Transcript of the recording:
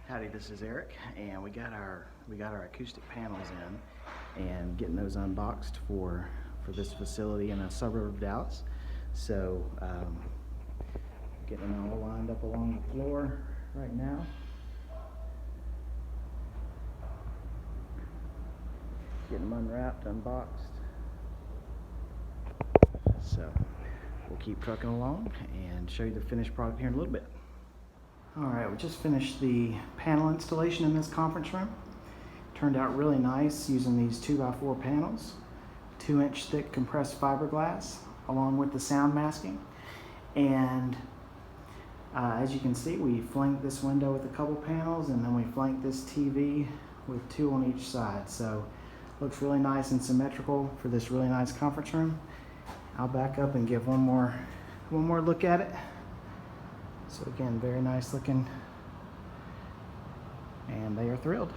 Howdy, this is Eric, and we got our acoustic panels in, and getting those unboxed for this facility in a suburb of Dallas. So getting them all lined up along the floor right now. Getting them unwrapped, unboxed. So we'll keep trucking along and show you the finished product here in a little bit. Alright, we just finished the panel installation in this conference room. Turned out really nice using these 2x4 panels, 2-inch thick compressed fiberglass, along with the sound masking. And as you can see, we flanked this window with a couple panels, and then we flanked this TV with 2 on each side. So looks really nice and symmetrical for this really nice conference room. I'll back up and give one more look at it. So again, very nice looking, and they are thrilled.